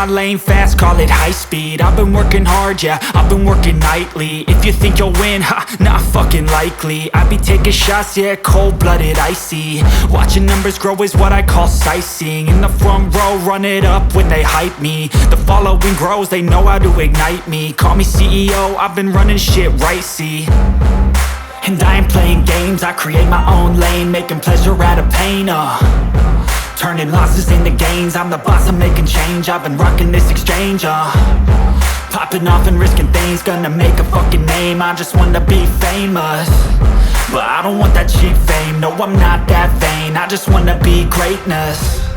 my lane fast, call it high speed. I've been working hard, yeah, I've been working nightly. If you think you'll win, ha, not fucking likely. I be taking shots, yeah, cold-blooded, icy. Watching numbers grow is what I call sightseeing. In the front row, run it up when they hype me. The following grows, they know how to ignite me. Call me CEO, I've been running shit right, see. And I ain't playing games, I create my own lane, making pleasure out of pain, turning losses into gains. I'm the boss, I'm making change. I've been rocking this exchange, popping off and risking things. Gonna make a fucking name, I just wanna be famous. But I don't want that cheap fame, no I'm not that vain. I just wanna be greatness.